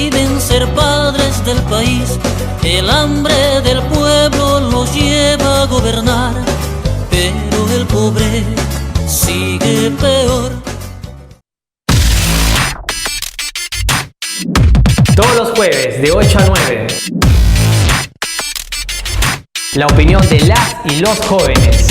prohíben ser padres del país. El hambre del pueblo los lleva a gobernar, pero el pobre sigue peor. Todos los jueves de 8 a 9. La opinión de las y los jóvenes.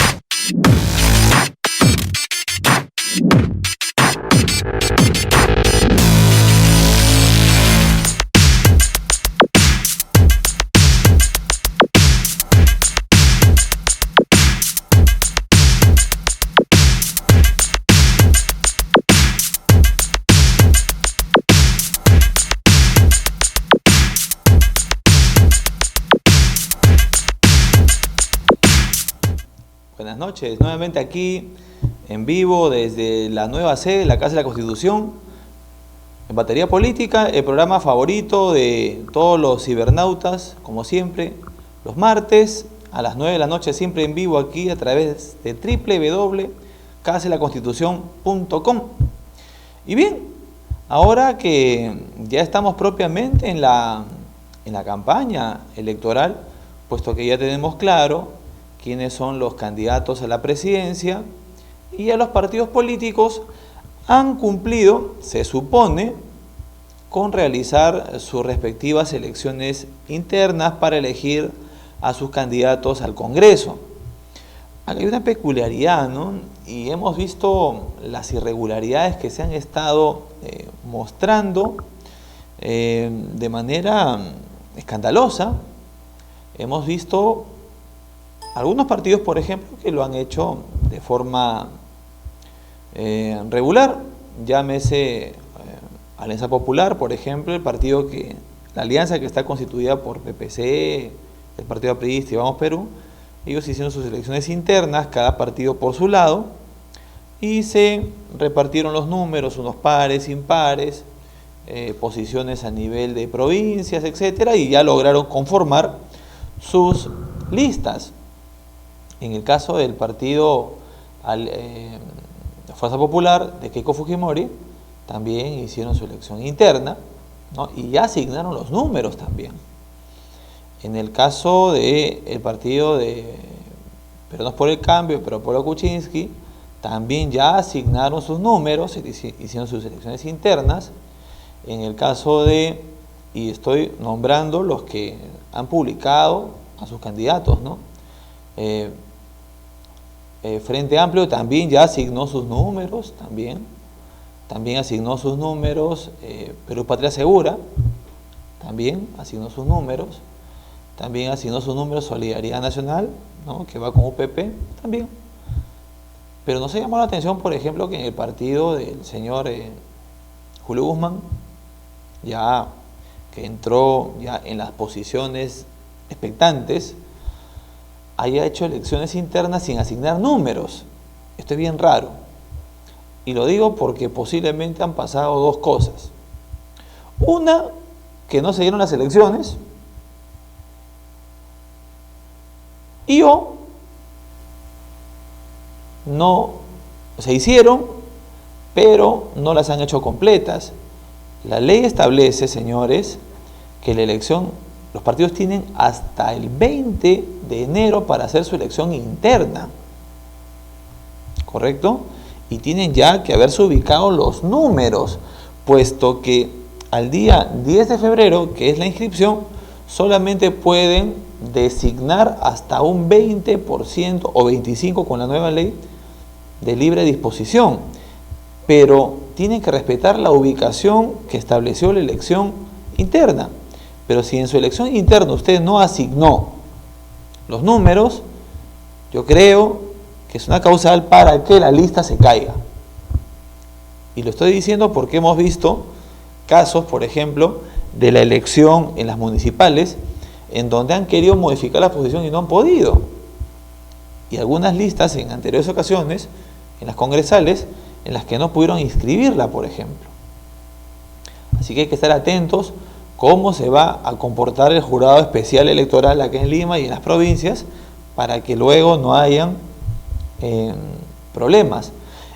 Buenas noches, nuevamente aquí en vivo desde la nueva sede, la Casa de la Constitución, en Batería Política, el programa favorito de todos los cibernautas, como siempre, los martes a las 9 de la noche, siempre en vivo aquí a través de www.casadelaconstitucion.com. Y bien, ahora que ya estamos propiamente en la campaña electoral, puesto que ya tenemos claro quiénes son los candidatos a la presidencia, y ya los partidos políticos han cumplido, se supone, con realizar sus respectivas elecciones internas para elegir a sus candidatos al Congreso. Hay una peculiaridad, ¿no? Y hemos visto las irregularidades que se han estado mostrando de manera escandalosa. Hemos visto algunos partidos, por ejemplo, que lo han hecho de forma regular. Llámese Alianza Popular, por ejemplo, la alianza que está constituida por PPC, el Partido Aprista y Vamos Perú. Ellos hicieron sus elecciones internas, cada partido por su lado, y se repartieron los números, unos pares, impares, posiciones a nivel de provincias, etcétera, y ya lograron conformar sus listas. En el caso del partido Fuerza Popular de Keiko Fujimori, también hicieron su elección interna, ¿no? Y ya asignaron los números también. En el caso del partido de Peronos por el Cambio, pero Polo Kuczynski, también ya asignaron sus números, hicieron sus elecciones internas. En el caso y estoy nombrando los que han publicado a sus candidatos, ¿no? Frente Amplio también ya asignó sus números, también asignó sus números. Perú Patria Segura también asignó sus números, también asignó sus números Solidaridad Nacional, ¿no? Que va con UPP también. Pero no se llamó la atención, por ejemplo, que en el partido del señor Julio Guzmán, ya que entró ya en las posiciones expectantes, haya hecho elecciones internas sin asignar números. Esto es bien raro. Y lo digo porque posiblemente han pasado dos cosas. Una, que no se dieron las elecciones, y no se hicieron, pero no las han hecho completas. La ley establece, señores, que la elección, los partidos tienen hasta el 20 de enero para hacer su elección interna, ¿correcto? Y tienen ya que haberse ubicado los números, puesto que al día 10 de febrero, que es la inscripción, solamente pueden designar hasta un 20% o 25% con la nueva ley de libre disposición, pero tienen que respetar la ubicación que estableció la elección interna. Pero si en su elección interna usted no asignó los números, yo creo que es una causal para que la lista se caiga. Y lo estoy diciendo porque hemos visto casos, por ejemplo, de la elección en las municipales, en donde han querido modificar la posición y no han podido. Y algunas listas en anteriores ocasiones, en las congresales, en las que no pudieron inscribirla, por ejemplo. Así que hay que estar atentos cómo se va a comportar el jurado especial electoral aquí en Lima y en las provincias, para que luego no hayan problemas.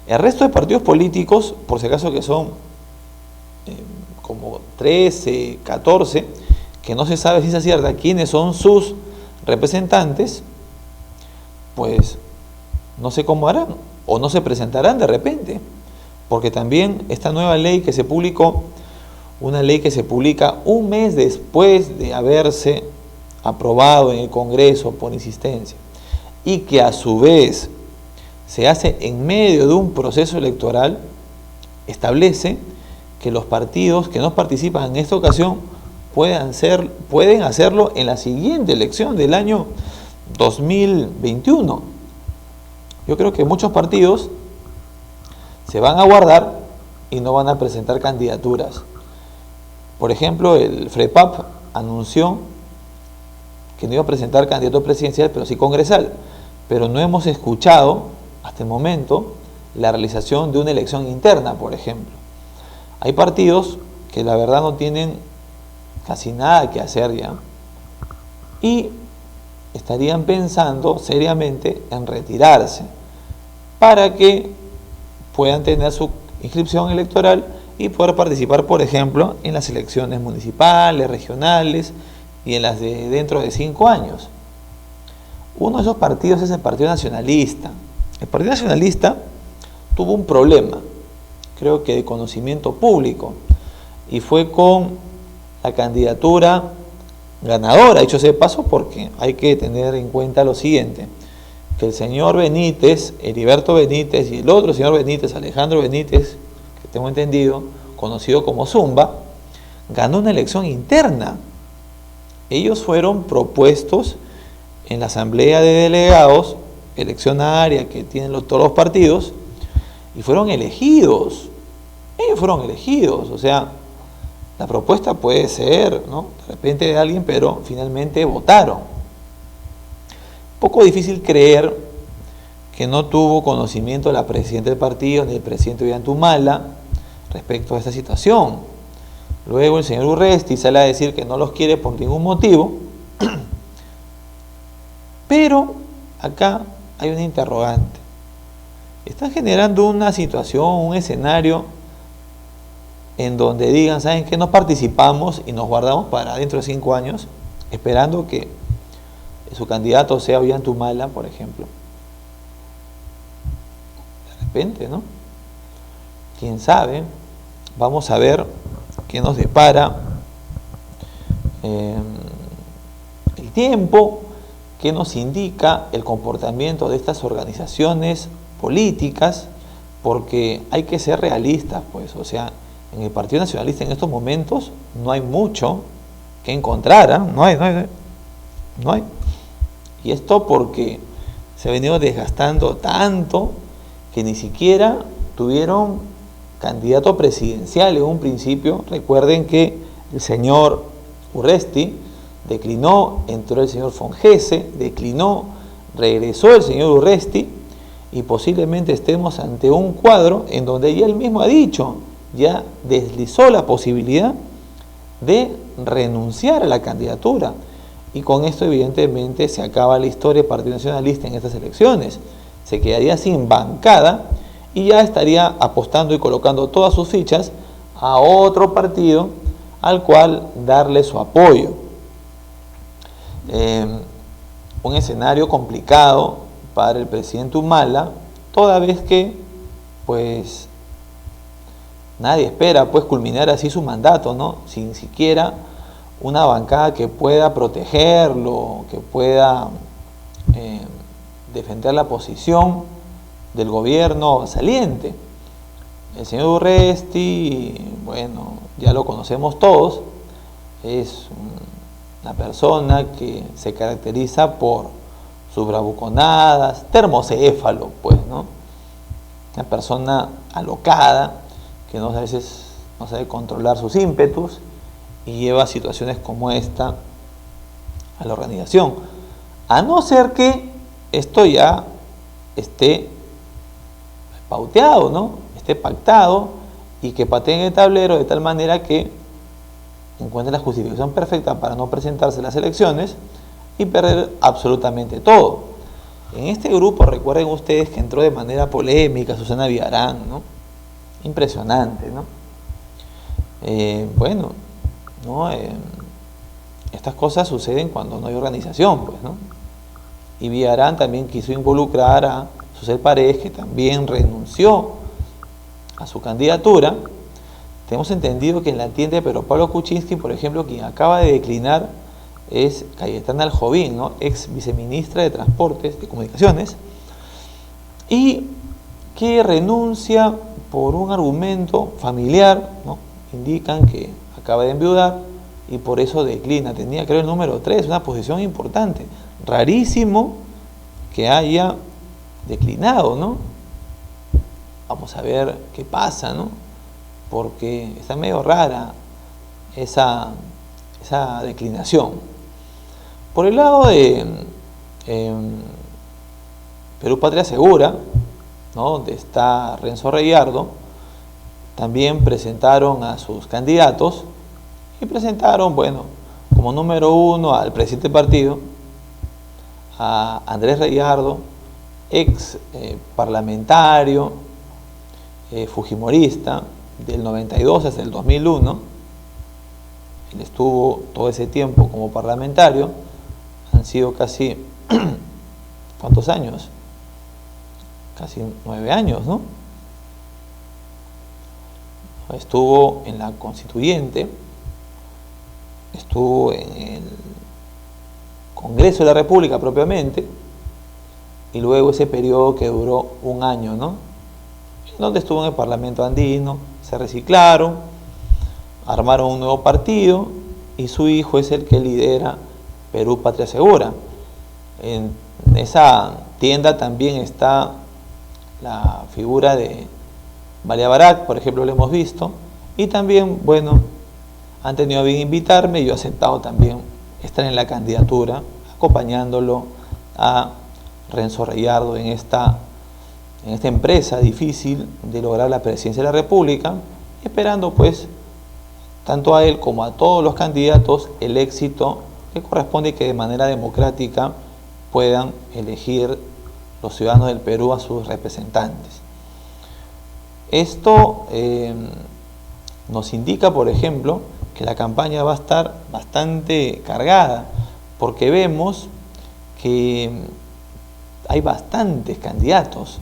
El resto de partidos políticos, por si acaso que son como 13, 14, que no se sabe si se acierta quiénes son sus representantes, pues no sé cómo harán, o no se presentarán de repente, porque también esta nueva ley que se publicó, una ley que se publica un mes después de haberse aprobado en el Congreso por insistencia, y que a su vez se hace en medio de un proceso electoral, establece que los partidos que no participan en esta ocasión pueden hacerlo en la siguiente elección del año 2021. Yo creo que muchos partidos se van a guardar y no van a presentar candidaturas. Por ejemplo, el FREPAP anunció que no iba a presentar candidato presidencial, pero sí congresal. Pero no hemos escuchado hasta el momento la realización de una elección interna, por ejemplo. Hay partidos que la verdad no tienen casi nada que hacer ya y estarían pensando seriamente en retirarse para que puedan tener su inscripción electoral y poder participar, por ejemplo, en las elecciones municipales, regionales y en las de dentro de 5 años. Uno de esos partidos es el Partido Nacionalista. El Partido Nacionalista tuvo un problema, creo que de conocimiento público, y fue con la candidatura ganadora, dicho sea de paso, porque hay que tener en cuenta lo siguiente, que el señor Benítez, Heriberto Benítez, y el otro señor Benítez, Alejandro Benítez, que tengo entendido, conocido como Zumba, ganó una elección interna. Ellos fueron propuestos en la asamblea de delegados eleccionaria que tienen todos los partidos y fueron elegidos. Ellos fueron elegidos, o sea, la propuesta puede ser, ¿no?, de repente de alguien, pero finalmente votaron. Poco difícil creer que no tuvo conocimiento la presidenta del partido ni el presidente Ollantumala respecto a esta situación. Luego el señor Urresti sale a decir que no los quiere por ningún motivo, pero acá hay una interrogante. Están generando una situación, un escenario en donde digan, ¿saben qué? No participamos y nos guardamos para dentro de 5 años, esperando que su candidato sea Ollantumala, por ejemplo. De repente, ¿no? ¿Quién sabe? Vamos a ver qué nos depara el tiempo, qué nos indica el comportamiento de estas organizaciones políticas, porque hay que ser realistas, pues, o sea, en el Partido Nacionalista en estos momentos no hay mucho que encontrar, ¿eh? No hay. Y esto porque se ha venido desgastando tanto que ni siquiera tuvieron candidato presidencial en un principio. Recuerden que el señor Urresti declinó, entró el señor Fongese, declinó, regresó el señor Urresti, y posiblemente estemos ante un cuadro en donde ya él mismo ha dicho, ya deslizó la posibilidad de renunciar a la candidatura, y con esto evidentemente se acaba la historia del Partido Nacionalista en estas elecciones. Se quedaría sin bancada y ya estaría apostando y colocando todas sus fichas a otro partido al cual darle su apoyo. Un escenario complicado para el presidente Humala, toda vez que pues nadie espera pues culminar así su mandato, ¿no?, sin siquiera una bancada que pueda protegerlo, que pueda defender la posición del gobierno saliente. El señor Urresti, bueno, ya lo conocemos todos, es una persona que se caracteriza por sus bravuconadas, termocéfalo, pues, ¿no? Una persona alocada que a veces no sabe controlar sus ímpetus y lleva situaciones como esta a la organización. A no ser que esto ya esté pauteado, ¿no?, esté pactado y que pateen el tablero de tal manera que encuentre la justificación perfecta para no presentarse a las elecciones y perder absolutamente todo. En este grupo, recuerden ustedes que entró de manera polémica Susana Villarán, ¿no? Impresionante, ¿no? Bueno, ¿no? Estas cosas suceden cuando no hay organización, pues, ¿no? Y Villarán también quiso involucrar a Susel Paredes, que también renunció a su candidatura. Tenemos entendido que en la tienda de Pedro Pablo Kuczynski, por ejemplo, quien acaba de declinar es Cayetana Aljovín, ¿no? Ex viceministra de Transportes, de Comunicaciones, y que renuncia por un argumento familiar, ¿no? Indican que acaba de enviudar y por eso declina. Tenía, creo, el número 3, una posición importante. Rarísimo que haya declinado, ¿no? Vamos a ver qué pasa, ¿no? Porque está medio rara esa declinación. Por el lado de Perú Patria Segura, ¿no? Donde está Renzo Reyardo, también presentaron a sus candidatos y presentaron, bueno, como número 1 al presidente del partido, a Andrés Reyardo, ex parlamentario, fujimorista, del 92 hasta el 2001. Él estuvo todo ese tiempo como parlamentario. Han sido casi, ¿cuántos años? Casi 9 años, ¿no? Estuvo en la Constituyente, estuvo en el Congreso de la República propiamente, y luego ese periodo que duró 1 año, ¿no? Donde estuvo en el Parlamento andino, se reciclaron, armaron un nuevo partido y su hijo es el que lidera Perú Patria Segura. En esa tienda también está la figura de María Barak, por ejemplo, lo hemos visto, y también, bueno, han tenido a bien invitarme y yo he aceptado también estar en la candidatura, acompañándolo a Renzo Reyardo en esta empresa difícil de lograr la presidencia de la República, esperando pues tanto a él como a todos los candidatos el éxito que corresponde y que de manera democrática puedan elegir los ciudadanos del Perú a sus representantes. Esto nos indica, por ejemplo, que la campaña va a estar bastante cargada, porque vemos que hay bastantes candidatos.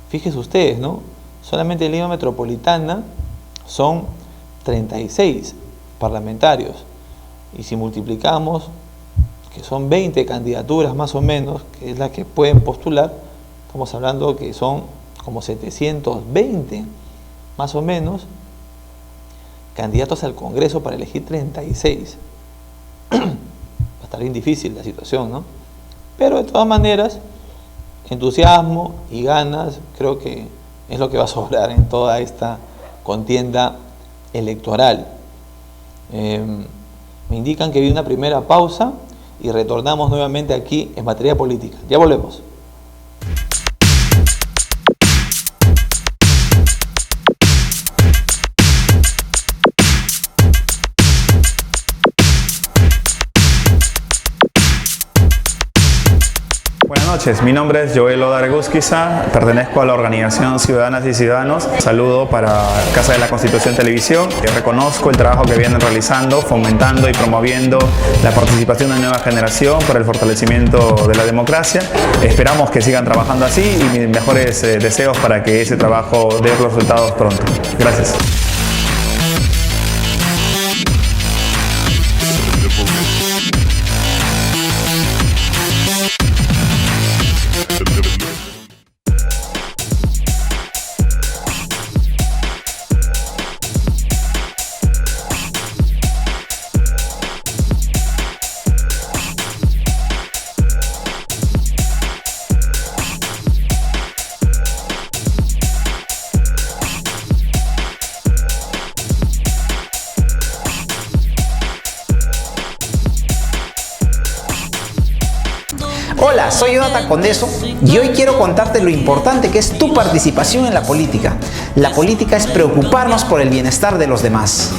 Fíjense ustedes, ¿no? Solamente en Lima Metropolitana son 36 parlamentarios. Y si multiplicamos, que son 20 candidaturas más o menos, que es la que pueden postular, estamos hablando que son como 720 más o menos candidatos al Congreso para elegir 36. Va a estar bien difícil la situación, ¿no? Pero de todas maneras, entusiasmo y ganas creo que es lo que va a sobrar en toda esta contienda electoral. Me indican que viene una primera pausa y retornamos nuevamente aquí en Materia Política. Ya volvemos. Buenas noches, mi nombre es Joel Odargusquiza, pertenezco a la organización Ciudadanas y Ciudadanos. Saludo para Casa de la Constitución Televisión. Reconozco el trabajo que vienen realizando, fomentando y promoviendo la participación de nueva generación para el fortalecimiento de la democracia. Esperamos que sigan trabajando así y mis mejores deseos para que ese trabajo dé los resultados pronto. Gracias. Hola, soy Jonathan Condeso y hoy quiero contarte lo importante que es tu participación en la política. La política es preocuparnos por el bienestar de los demás.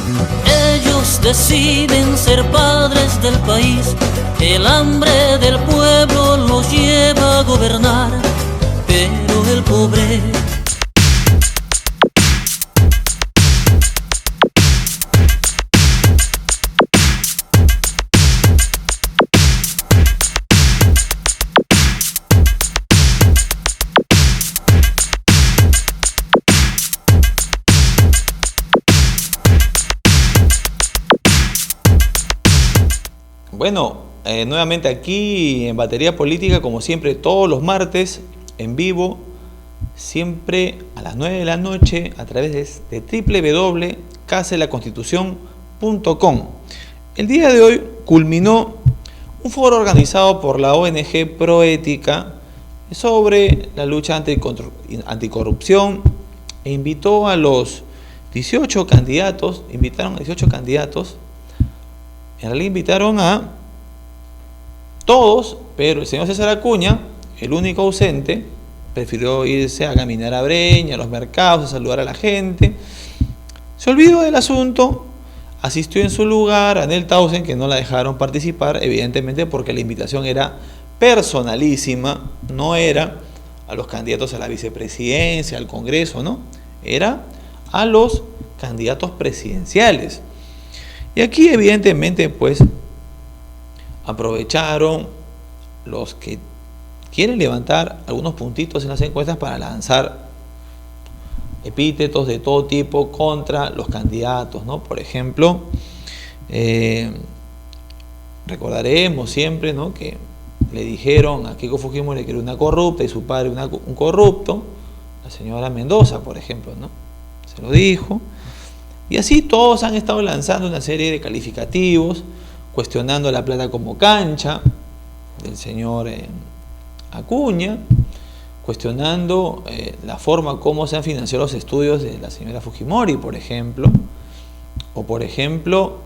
Ellos deciden ser padres del país, el hambre del pueblo los lleva a gobernar, pero el pobre Bueno, nuevamente aquí en Batería Política, como siempre, todos los martes en vivo, siempre a las 9 de la noche a través de www.casadelaconstitución.com. El día de hoy culminó un foro organizado por la ONG Proética sobre la lucha anticorrupción e invitó a los 18 candidatos, invitaron a 18 candidatos, en realidad invitaron a todos, pero el señor César Acuña, el único ausente, prefirió irse a caminar a Breña, a los mercados, a saludar a la gente, se olvidó del asunto, asistió en su lugar a Anel Tausen, que no la dejaron participar, evidentemente porque la invitación era personalísima, no era a los candidatos a la vicepresidencia, al Congreso, ¿no? Era a los candidatos presidenciales. Y aquí evidentemente pues aprovecharon los que quieren levantar algunos puntitos en las encuestas para lanzar epítetos de todo tipo contra los candidatos, ¿no? Por ejemplo, recordaremos siempre, ¿no?, que le dijeron a Keiko Fujimori que era una corrupta y su padre un corrupto, la señora Mendoza, por ejemplo, ¿no? Se lo dijo. Y así todos han estado lanzando una serie de calificativos, cuestionando la plata como cancha del señor Acuña, cuestionando la forma como se han financiado los estudios de la señora Fujimori, por ejemplo, o por ejemplo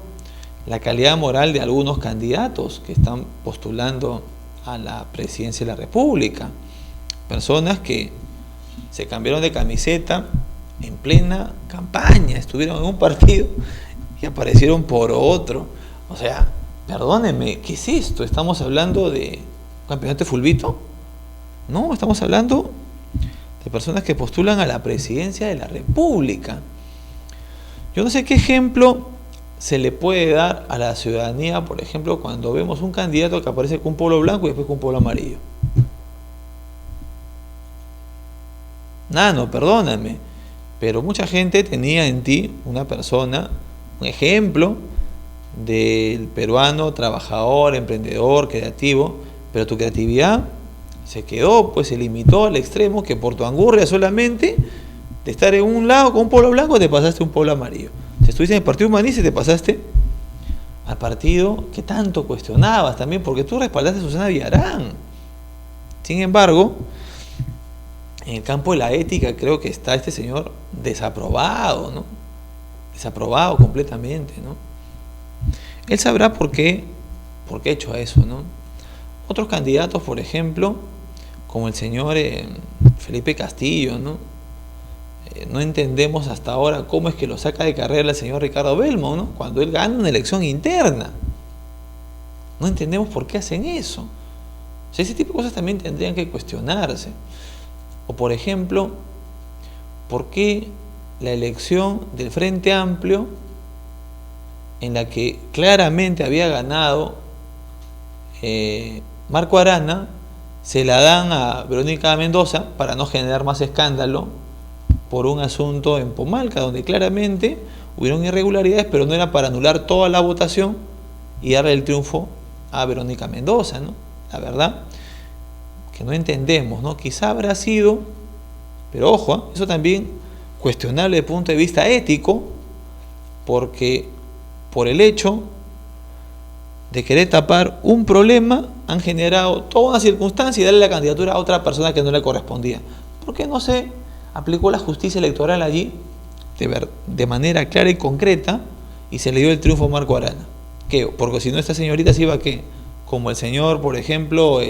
la calidad moral de algunos candidatos que están postulando a la presidencia de la República, personas que se cambiaron de camiseta en plena campaña, estuvieron en un partido y aparecieron por otro. O sea, perdónenme, ¿qué es esto? ¿Estamos hablando de un campeonato de fulbito? No, estamos hablando de personas que postulan a la presidencia de la República. Yo no sé qué ejemplo se le puede dar a la ciudadanía, por ejemplo, cuando vemos un candidato que aparece con un polo blanco y después con un polo amarillo. Nano, perdóname, pero mucha gente tenía en ti una persona, un ejemplo del peruano trabajador, emprendedor, creativo, pero tu creatividad se quedó, pues se limitó al extremo que por tu angurria solamente de estar en un lado con un polo blanco te pasaste a un polo amarillo. Si estuviste en el Partido Humanista te pasaste al partido que tanto cuestionabas también, porque tú respaldaste a Susana Villarán. Sin embargo, en el campo de la ética creo que está este señor desaprobado, ¿no? Desaprobado completamente, ¿no? Él sabrá por qué ha hecho eso, ¿no? Otros candidatos, por ejemplo, como el señor Felipe Castillo, ¿no? No entendemos hasta ahora cómo es que lo saca de carrera el señor Ricardo Belmo, ¿no?, cuando él gana una elección interna. No entendemos por qué hacen eso. O sea, ese tipo de cosas también tendrían que cuestionarse. O por ejemplo, ¿por qué la elección del Frente Amplio, en la que claramente había ganado Marco Arana, se la dan a Verónica Mendoza para no generar más escándalo por un asunto en Pomalca, donde claramente hubieron irregularidades, pero no era para anular toda la votación y darle el triunfo a Verónica Mendoza, ¿no? La verdad que no entendemos, ¿no? Quizá habrá sido, pero ojo, eso también cuestionable desde el punto de vista ético, porque por el hecho de querer tapar un problema han generado toda una circunstancia y darle la candidatura a otra persona que no le correspondía. ¿Por qué no se aplicó la justicia electoral allí de manera clara y concreta y se le dio el triunfo a Marco Arana? ¿Qué? Porque si no, esta señorita se iba a ¿qué? Como el señor, por ejemplo,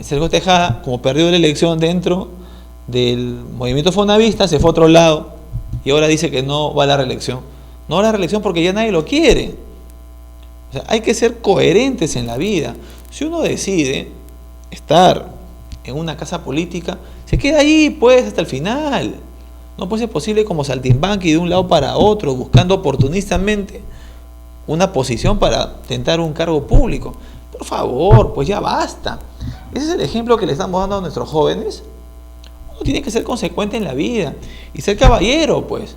Sergio Tejada, como perdió la elección dentro del movimiento fonavista, se fue a otro lado y ahora dice que no va a la reelección. No va a la reelección porque ya nadie lo quiere. O sea, hay que ser coherentes en la vida. Si uno decide estar en una casa política, se queda ahí pues hasta el final. No puede ser posible como saltimbanqui de un lado para otro, buscando oportunistamente una posición para tentar un cargo público. Por favor, pues ya basta. Ese es el ejemplo que le estamos dando a nuestros jóvenes. Uno tiene que ser consecuente en la vida y ser caballero, pues.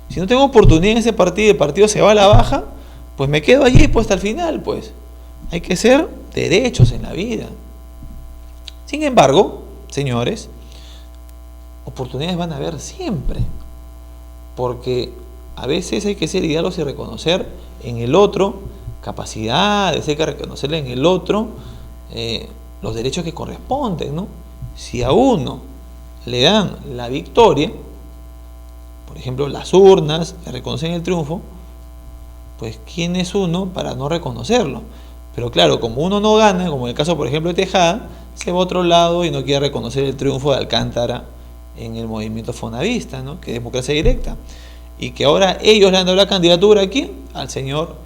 Si no tengo oportunidad en ese partido, el partido se va a la baja, pues me quedo allí pues hasta el final, pues. Hay que ser derechos en la vida. Sin embargo, señores, oportunidades van a haber siempre, porque a veces hay que ser ideales y reconocer en el otro capacidades, hay que reconocerle en el otro los derechos que corresponden, ¿no? Si a uno le dan la victoria, por ejemplo, las urnas le reconocen el triunfo, pues ¿quién es uno para no reconocerlo? Pero claro, como uno no gana, como en el caso por ejemplo de Tejada, se va a otro lado y no quiere reconocer el triunfo de Alcántara en el movimiento fonavista, ¿no? Que es democracia directa, y que ahora ellos le han dado la candidatura aquí al señor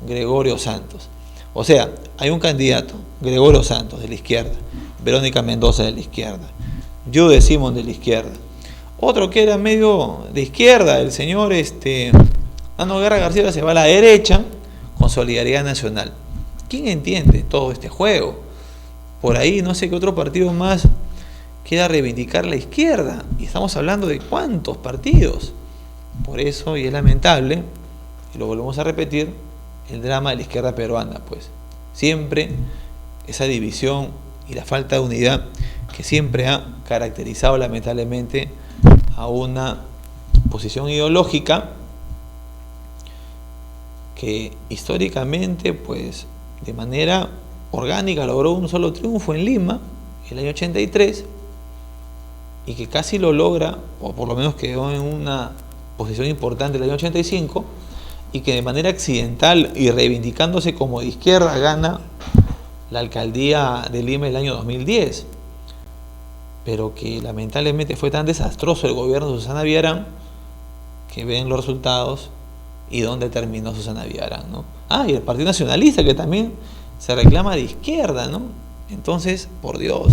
Gregorio Santos. O sea, hay un candidato, Gregorio Santos de la izquierda, Verónica Mendoza de la izquierda, Jude Simón de la izquierda, otro que era medio de izquierda, el señor Nano Guerra García, se va a la derecha con Solidaridad Nacional. ¿Quién entiende todo este juego? Por ahí no sé qué otro partido más quiera reivindicar la izquierda, y estamos hablando de cuántos partidos. Por eso, y es lamentable, y lo volvemos a repetir, el drama de la izquierda peruana, pues siempre esa división y la falta de unidad que siempre ha caracterizado lamentablemente a una posición ideológica que históricamente, pues de manera orgánica logró un solo triunfo en Lima el año 83, y que casi lo logra, o por lo menos quedó en una posición importante el año 85, y que de manera accidental y reivindicándose como de izquierda gana la alcaldía de Lima el año 2010, pero que lamentablemente fue tan desastroso el gobierno de Susana Villarán, que ven los resultados y dónde terminó Susana Villarán, ¿no? Y el Partido Nacionalista, que también se reclama de izquierda, ¿no? Entonces, por Dios,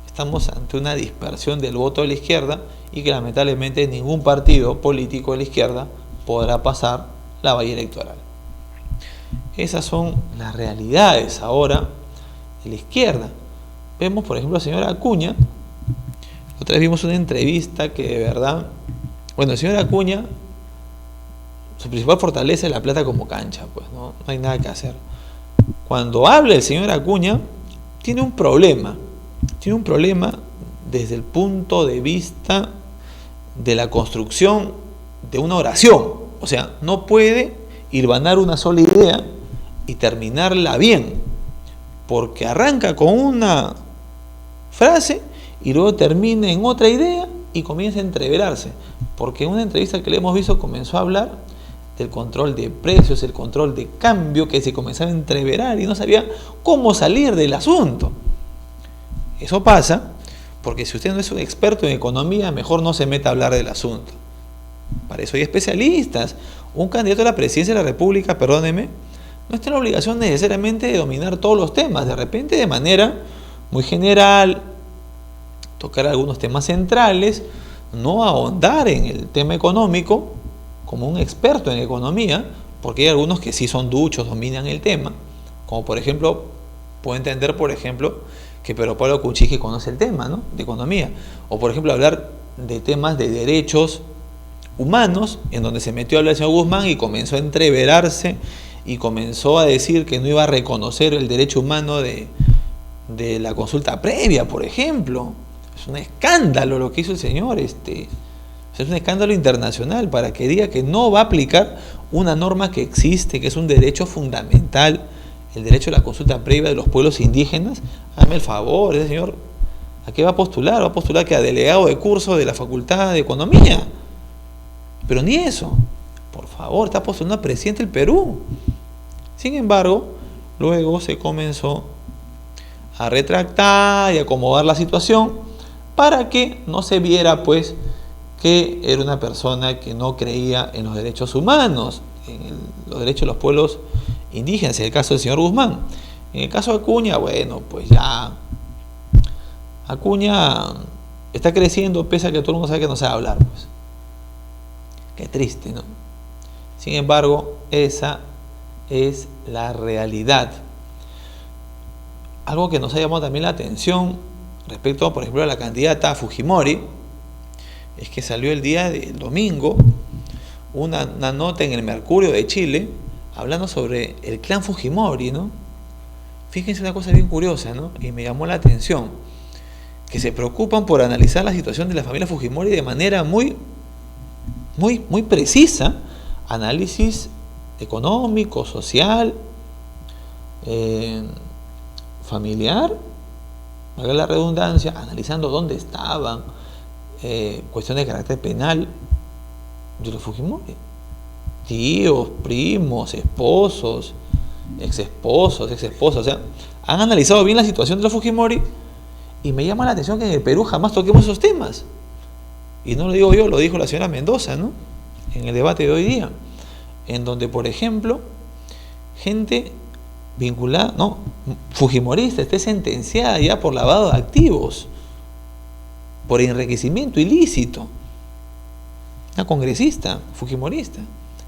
estamos ante una dispersión del voto de la izquierda, y que lamentablemente ningún partido político de la izquierda podrá pasar la valla electoral. Esas son las realidades ahora de la izquierda. Vemos, por ejemplo, a la señora Acuña. Otra vez vimos una entrevista que de verdad, bueno, el señor Acuña, su principal fortaleza es la plata como cancha, pues no hay nada que hacer. Cuando habla el señor Acuña, tiene un problema desde el punto de vista de la construcción de una oración. O sea, no puede hilvanar una sola idea y terminarla bien, porque arranca con una frase y luego termina en otra idea y comienza a entreverarse, porque en una entrevista que le hemos visto comenzó a hablar del control de precios, el control de cambio, que se comenzaba a entreverar y no sabía cómo salir del asunto. Eso pasa porque si usted no es un experto en economía, mejor no se meta a hablar del asunto. Para eso hay especialistas. Un candidato a la presidencia de la República, perdóneme, no está en la obligación necesariamente de dominar todos los temas. De repente, de manera muy general, tocar algunos temas centrales, no ahondar en el tema económico como un experto en economía, porque hay algunos que sí son duchos, dominan el tema, como por ejemplo, puedo entender, por ejemplo, que Pedro Pablo Kuczynski conoce el tema, ¿no?, de economía, o por ejemplo hablar de temas de derechos humanos, en donde se metió a hablar el señor Guzmán y comenzó a entreverarse y comenzó a decir que no iba a reconocer el derecho humano de la consulta previa, por ejemplo. Es un escándalo lo que hizo el señor, es un escándalo internacional para que diga que no va a aplicar una norma que existe, que es un derecho fundamental, el derecho a la consulta previa de los pueblos indígenas. Hágame el favor, ese señor, ¿a qué va a postular? Va a postular que a delegado de curso de la Facultad de Economía. Pero ni eso, por favor, está postulando a presidente del Perú. Sin embargo, luego se comenzó a retractar y acomodar la situación para que no se viera, pues, que era una persona que no creía en los derechos humanos, en los derechos de los pueblos indígenas, en el caso del señor Guzmán. En el caso de Acuña, bueno, pues ya Acuña está creciendo, pese a que todo el mundo sabe que no sabe hablar, pues. Qué triste, ¿no? Sin embargo, esa es la realidad. Algo que nos ha llamado también la atención respecto, por ejemplo, a la candidata Fujimori, es que salió el día del domingo una nota en el Mercurio de Chile hablando sobre el clan Fujimori, ¿no? Fíjense una cosa bien curiosa, ¿no? Y me llamó la atención, que se preocupan por analizar la situación de la familia Fujimori de manera muy precisa, análisis económico, social, familiar, haga la redundancia, analizando dónde estaban, cuestiones de carácter penal de los Fujimori, tíos, primos, esposos, exesposos, o sea, han analizado bien la situación de los Fujimori, y me llama la atención que en el Perú jamás toquemos esos temas. Y no lo digo yo, lo dijo la señora Mendoza, ¿no? En el debate de hoy día, en donde, por ejemplo, gente vinculada, no, fujimorista, esté sentenciada ya por lavado de activos, por enriquecimiento ilícito. Una congresista fujimorista,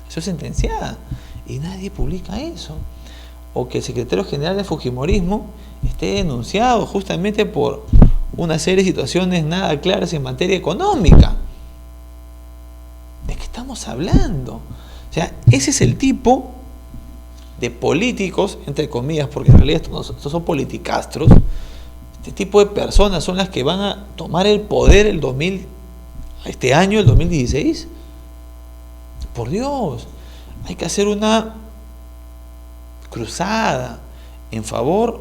eso es sentenciada, y nadie publica eso. O que el secretario general del fujimorismo esté denunciado justamente por una serie de situaciones nada claras en materia económica. ¿De qué estamos hablando? O sea, ese es el tipo de políticos, entre comillas, porque en realidad estos son politicastros. Este tipo de personas son las que van a tomar el poder este año, el 2016. Por Dios, hay que hacer una cruzada en favor,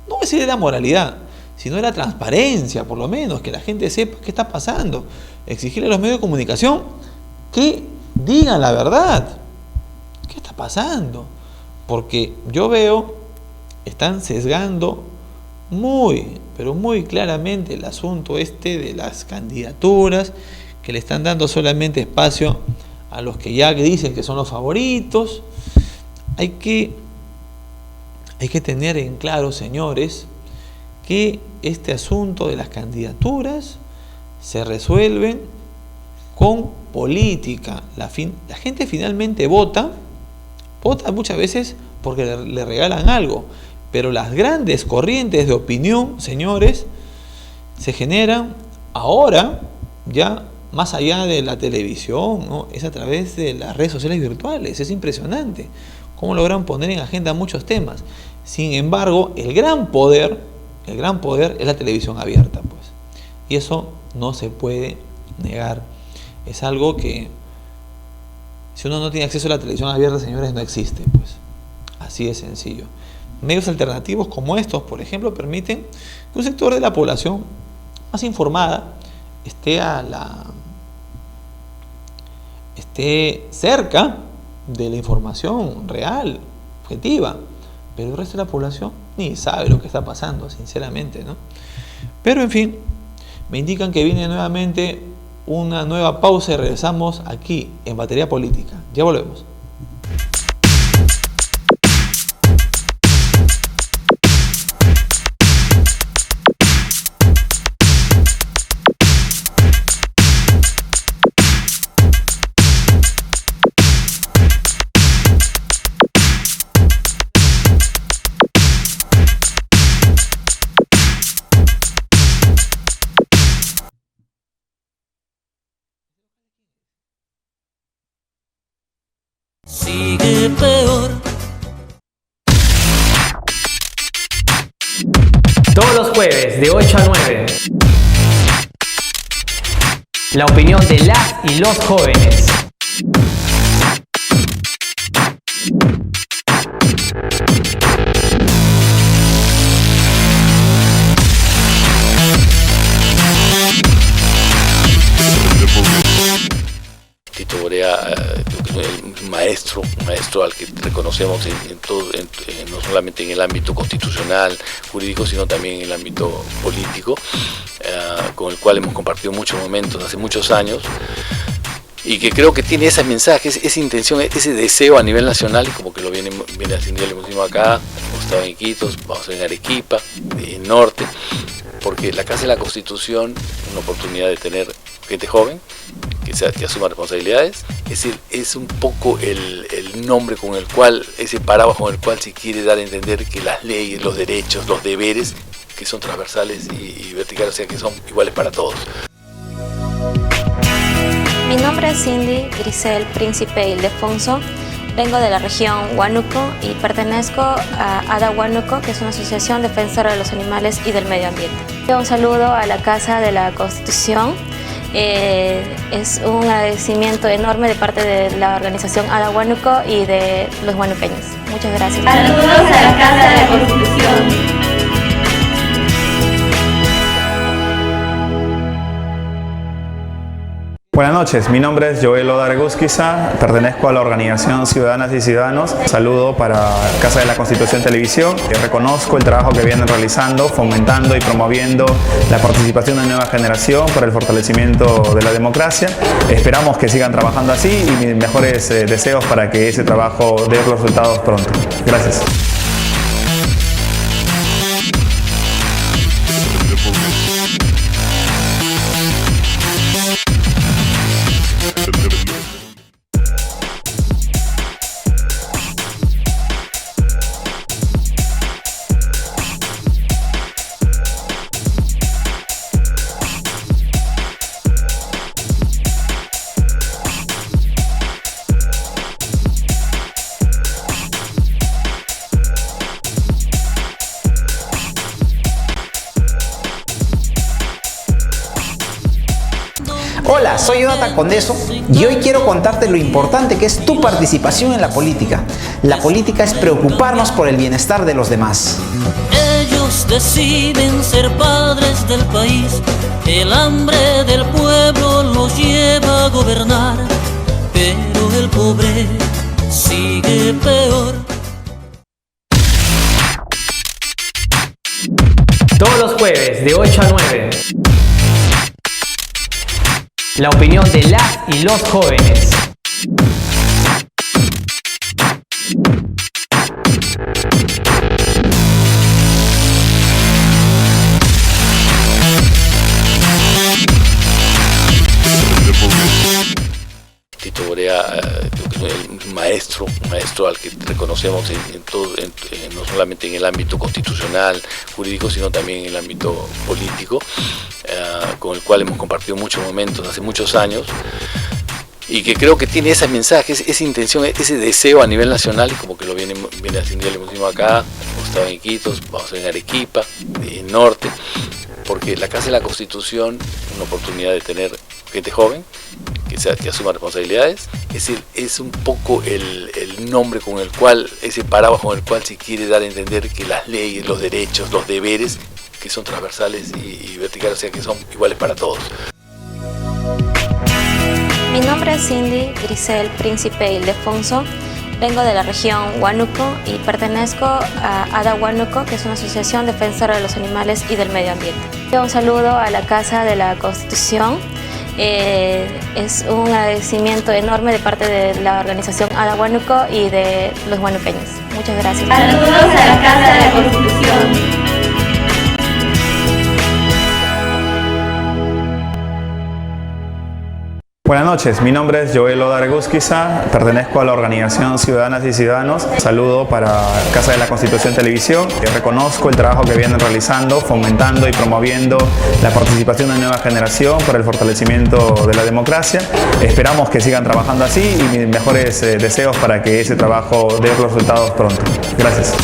no voy a decir de la moralidad, sino de la transparencia, por lo menos, que la gente sepa qué está pasando. Exigirle a los medios de comunicación que digan la verdad. ¿Qué está pasando? Porque yo veo, están sesgando pero muy claramente el asunto de las candidaturas, que le están dando solamente espacio a los que ya dicen que son los favoritos. Hay que tener en claro, señores, que este asunto de las candidaturas se resuelven con política. La gente finalmente vota muchas veces porque le regalan algo, pero las grandes corrientes de opinión, señores, se generan ahora ya más allá de la televisión, ¿no? Es a través de las redes sociales virtuales. Es impresionante cómo logran poner en agenda muchos temas. Sin embargo, el gran poder es la televisión abierta, pues. Y eso no se puede negar. Es algo que, si uno no tiene acceso a la televisión abierta, señores, no existe, pues. Así de sencillo. Medios alternativos como estos, por ejemplo, permiten que un sector de la población más informada esté cerca de la información real, objetiva, pero el resto de la población ni sabe lo que está pasando, sinceramente, ¿no? Pero en fin, me indican que viene nuevamente una nueva pausa y regresamos aquí en Batería Política. Ya volvemos. Sigue peor. Todos los jueves de 8 a 9. La opinión de las y los jóvenes. Tito Borea, un maestro al que reconocemos no solamente en el ámbito constitucional, jurídico, sino también en el ámbito político, con el cual hemos compartido muchos momentos hace muchos años, y que creo que tiene ese mensaje, esa intención, ese deseo a nivel nacional, y como que lo viene haciendo, lo hemos acá, hemos estado en Iquitos, vamos en Arequipa, en Norte, porque la Casa de la Constitución es una oportunidad de tener gente joven que asuma responsabilidades. Es decir, es un poco el nombre con el cual, ese paraguas con el cual se quiere dar a entender que las leyes, los derechos, los deberes, que son transversales y verticales, o sea, que son iguales para todos. Mi nombre es Cindy Grisel Príncipe Ildefonso. Vengo de la región Huánuco y pertenezco a ADA Huánuco, que es una asociación defensora de los animales y del medio ambiente. Un saludo a la Casa de la Constitución. Es un agradecimiento enorme de parte de la organización ADA Huánuco y de los huanuqueños. Muchas gracias. Saludos a la Casa de la Constitución. Buenas noches, mi nombre es Joel Odargusquiza, pertenezco a la organización Ciudadanas y Ciudadanos. Saludo para Casa de la Constitución Televisión. Reconozco el trabajo que vienen realizando, fomentando y promoviendo la participación de la nueva generación para el fortalecimiento de la democracia. Esperamos que sigan trabajando así y mis mejores deseos para que ese trabajo dé los resultados pronto. Gracias. Hola, soy Jonathan Condeso y hoy quiero contarte lo importante que es tu participación en la política. La política es preocuparnos por el bienestar de los demás. Ellos deciden ser padres del país, el hambre del pueblo los lleva a gobernar, pero el pobre sigue peor. Todos los jueves de 8 a 9. La opinión de las y los jóvenes. Tito Borea, un maestro al que reconocemos no solamente en el ámbito constitucional, jurídico, sino también en el ámbito político, con el cual hemos compartido muchos momentos hace muchos años, y que creo que tiene ese mensaje, esa intención, ese deseo a nivel nacional, y como que lo viene haciendo, ya lo hicimos acá, hemos estado en Iquitos, vamos a estar en Arequipa, en Norte, porque la Casa de la Constitución es una oportunidad de tener gente joven que asuma responsabilidades. Es decir, es un poco el nombre con el cual, ese paraguas con el cual se quiere dar a entender que las leyes, los derechos, los deberes, que son transversales y verticales, o sea, que son iguales para todos. Mi nombre es Cindy Grisel Príncipe Ildefonso. Vengo de la región Huánuco y pertenezco a ADA Huánuco, que es una asociación defensora de los animales y del medio ambiente. Un saludo a la Casa de la Constitución. Es un agradecimiento enorme de parte de la organización ADA Huánuco y de los huanuqueños. Muchas gracias. Saludos a la Casa de la Constitución. Buenas noches, mi nombre es Joel Odargusquiza, pertenezco a la organización Ciudadanas y Ciudadanos. Saludo para Casa de la Constitución Televisión. Reconozco el trabajo que vienen realizando, fomentando y promoviendo la participación de la nueva generación para el fortalecimiento de la democracia. Esperamos que sigan trabajando así y mis mejores deseos para que ese trabajo dé los resultados pronto. Gracias.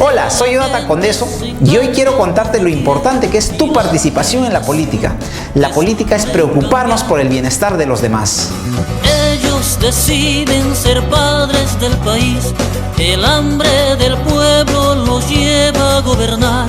Hola, soy Jonathan Condeso y hoy quiero contarte lo importante que es tu participación en la política. La política es preocuparnos por el bienestar de los demás. Ellos deciden ser padres del país, el hambre del pueblo los lleva a gobernar.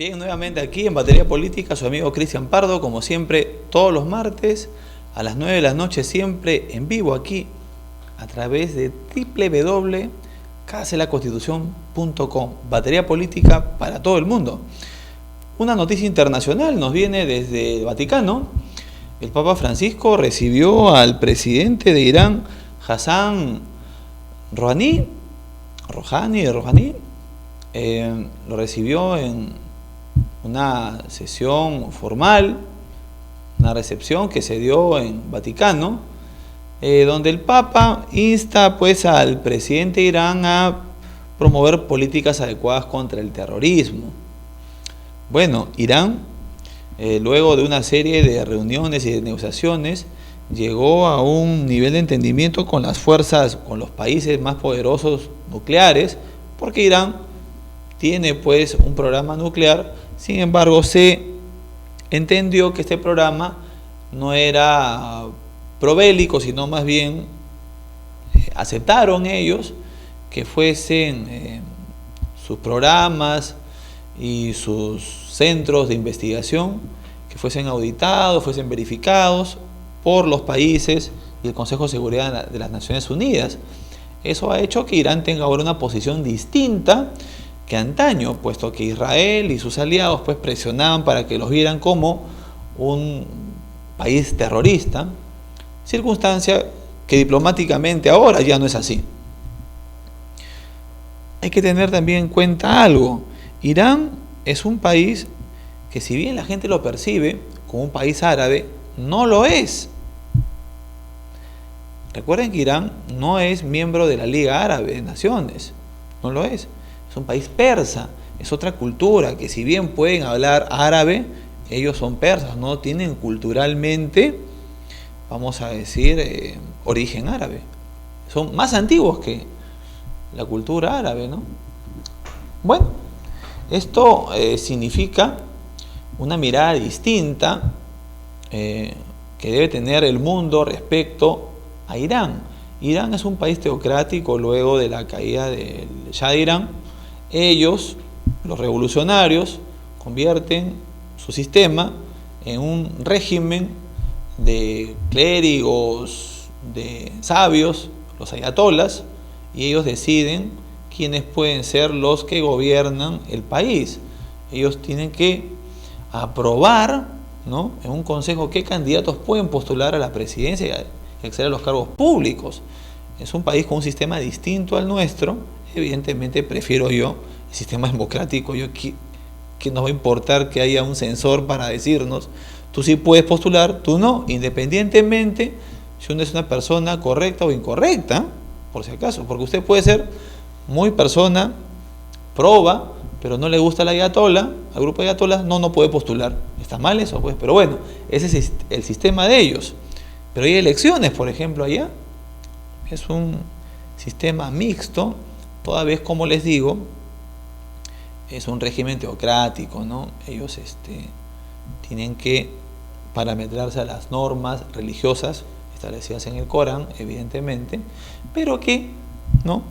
Bien, nuevamente aquí en Batería Política, su amigo Cristian Pardo, como siempre, todos los martes a las 9 de la noche, siempre en vivo aquí, a través de www.caselaconstitucion.com. Batería Política para todo el mundo. Una noticia internacional nos viene desde el Vaticano. El Papa Francisco recibió al presidente de Irán, Hassan Rouhani, lo recibió en una sesión formal, una recepción que se dio en Vaticano, donde el Papa insta pues al presidente de Irán a promover políticas adecuadas contra el terrorismo. Bueno, Irán, luego de una serie de reuniones y de negociaciones, llegó a un nivel de entendimiento con las fuerzas, con los países más poderosos nucleares, porque Irán tiene pues un programa nuclear. Sin embargo, se entendió que este programa no era probélico, sino más bien aceptaron ellos que fuesen sus programas y sus centros de investigación, que fuesen auditados, fuesen verificados por los países y el Consejo de Seguridad de las Naciones Unidas. Eso ha hecho que Irán tenga ahora una posición distinta que antaño, puesto que Israel y sus aliados pues presionaban para que los vieran como un país terrorista, circunstancia que diplomáticamente ahora ya no es así. Hay que tener también en cuenta algo. Irán es un país que, si bien la gente lo percibe como un país árabe, no lo es. Recuerden que Irán no es miembro de la Liga Árabe de Naciones, no lo es. Es un país persa, es otra cultura, que si bien pueden hablar árabe, ellos son persas, no tienen culturalmente, vamos a decir, origen árabe. Son más antiguos que la cultura árabe, ¿no? Bueno, esto significa una mirada distinta que debe tener el mundo respecto a Irán. Irán es un país teocrático luego de la caída del Shah de Irán. Ellos, los revolucionarios, convierten su sistema en un régimen de clérigos, de sabios, los ayatolas, y ellos deciden quiénes pueden ser los que gobiernan el país. Ellos tienen que aprobar, ¿no?, en un consejo qué candidatos pueden postular a la presidencia y acceder a los cargos públicos. Es un país con un sistema distinto al nuestro. Evidentemente prefiero yo el sistema democrático. ¿Qué nos va a importar que haya un censor para decirnos tú sí puedes postular, tú no? Independientemente si uno es una persona correcta o incorrecta, por si acaso, porque usted puede ser muy persona proba, pero no le gusta la ayatola, al grupo de ayatolas, no puede postular. ¿Está mal eso? Pues, pero bueno, ese es el sistema de ellos. Pero hay elecciones, por ejemplo, allá. Es un sistema mixto, toda vez, como les digo, es un régimen teocrático, ¿no? Ellos tienen que parametrarse a las normas religiosas establecidas en el Corán, evidentemente, pero que, ¿no?,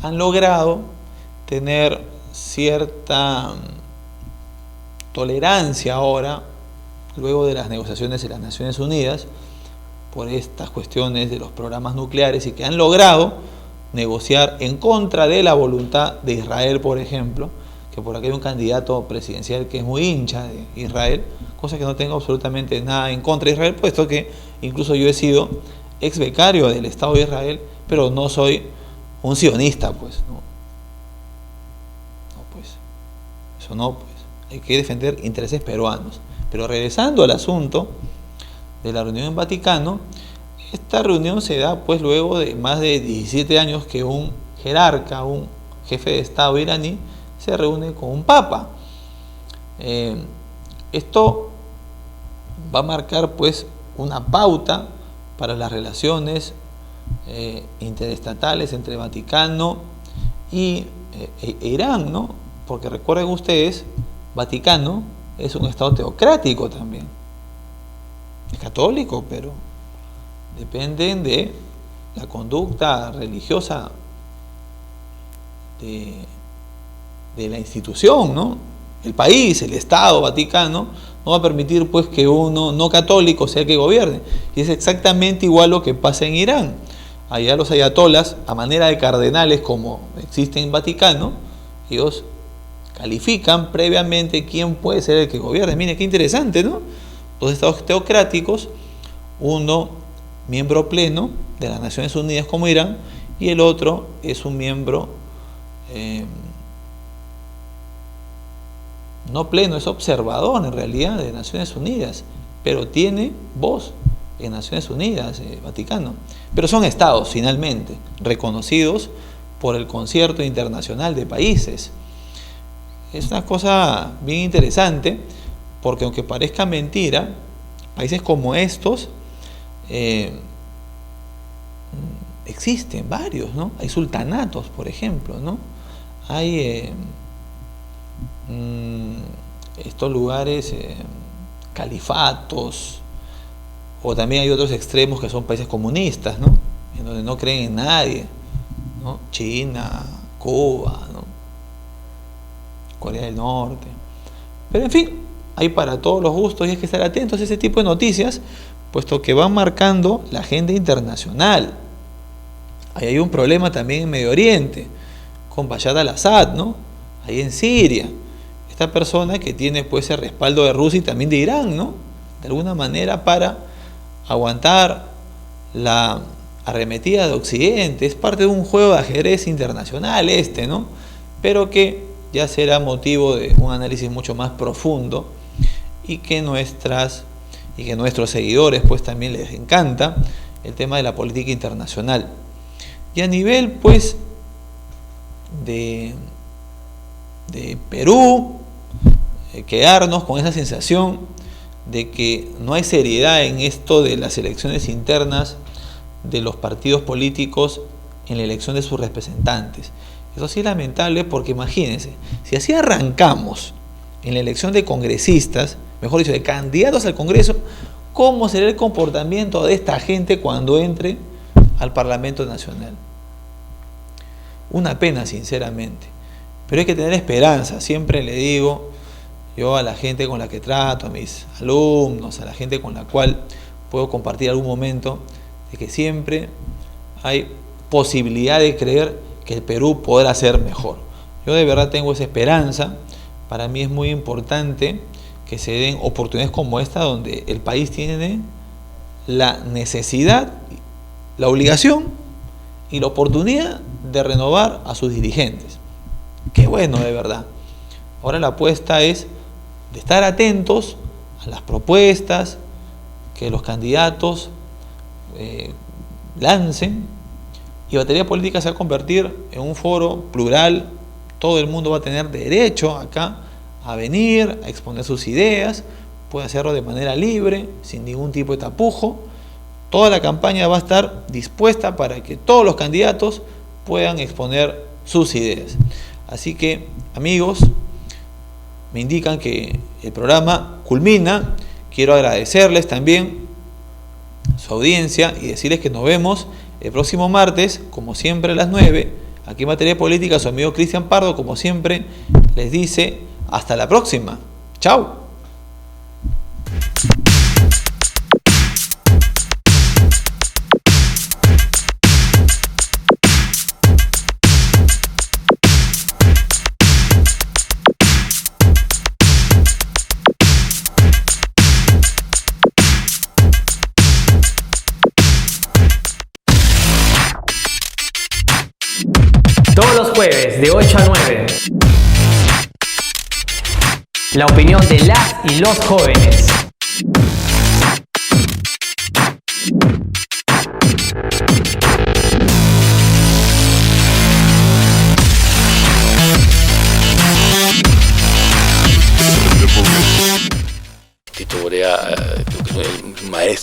han logrado tener cierta tolerancia ahora, luego de las negociaciones de las Naciones Unidas, por estas cuestiones de los programas nucleares, y que han logrado negociar en contra de la voluntad de Israel, por ejemplo, que por aquí hay un candidato presidencial que es muy hincha de Israel, cosa que no tengo absolutamente nada en contra de Israel, puesto que incluso yo he sido ex becario del Estado de Israel, pero no soy un sionista, pues, no, pues, eso no, pues, hay que defender intereses peruanos. Pero regresando al asunto de la reunión en Vaticano, esta reunión se da pues luego de más de 17 años que un jerarca, un jefe de Estado iraní, se reúne con un papa. Esto va a marcar pues una pauta para las relaciones interestatales entre Vaticano y Irán, ¿no? Porque recuerden ustedes, Vaticano es un estado teocrático también. Es católico, pero dependen de la conducta religiosa de la institución, ¿no? El país, el Estado Vaticano, no va a permitir pues que uno no católico sea el que gobierne. Y es exactamente igual lo que pasa en Irán. Allá los ayatolas, a manera de cardenales como existen en Vaticano, ellos califican previamente quién puede ser el que gobierne. Miren qué interesante, ¿no? Dos estados teocráticos, uno miembro pleno de las Naciones Unidas como Irán, y el otro es un miembro no pleno, es observador en realidad de Naciones Unidas, pero tiene voz en Naciones Unidas, Vaticano. Pero son estados finalmente reconocidos por el concierto internacional de países. Es una cosa bien interesante, porque aunque parezca mentira, países como estos existen varios, ¿no? Hay sultanatos, por ejemplo, ¿no? Hay estos lugares, califatos, o también hay otros extremos que son países comunistas, ¿no? En donde no creen en nadie, ¿no? China, Cuba, ¿no? Corea del Norte. Pero en fin, hay para todos los gustos y hay que estar atentos a ese tipo de noticias, puesto que van marcando la agenda internacional. Ahí hay un problema también en Medio Oriente, con Bashar al-Assad, ¿no? Ahí en Siria. Esta persona que tiene pues el respaldo de Rusia y también de Irán, ¿no? De alguna manera para aguantar la arremetida de Occidente. Es parte de un juego de ajedrez internacional ¿no? Pero que ya será motivo de un análisis mucho más profundo y que nuestros seguidores pues también les encanta el tema de la política internacional. Y a nivel pues de Perú, quedarnos con esa sensación de que no hay seriedad en esto de las elecciones internas de los partidos políticos en la elección de sus representantes. Eso sí es lamentable, porque imagínense, si así arrancamos en la elección de congresistas, mejor dicho, de candidatos al Congreso, ¿cómo será el comportamiento de esta gente cuando entre al Parlamento Nacional? Una pena, sinceramente. Pero hay que tener esperanza. Siempre le digo yo a la gente con la que trato, a mis alumnos, a la gente con la cual puedo compartir algún momento, de que siempre hay posibilidad de creer que el Perú podrá ser mejor. Yo de verdad tengo esa esperanza. Para mí es muy importante que se den oportunidades como esta, donde el país tiene la necesidad, la obligación y la oportunidad de renovar a sus dirigentes. Qué bueno, de verdad. Ahora la apuesta es de estar atentos a las propuestas que los candidatos lancen, y Batería Política se va a convertir en un foro plural. Todo el mundo va a tener derecho acá a venir, a exponer sus ideas, puede hacerlo de manera libre, sin ningún tipo de tapujo. Toda la campaña va a estar dispuesta para que todos los candidatos puedan exponer sus ideas. Así que, amigos, me indican que el programa culmina. Quiero agradecerles también su audiencia y decirles que nos vemos el próximo martes, como siempre a las 9, aquí en Materia Política. Su amigo Cristian Pardo, como siempre, les dice hasta la próxima. ¡Chao! Todos los jueves de 8 a 9. La opinión de las y los jóvenes.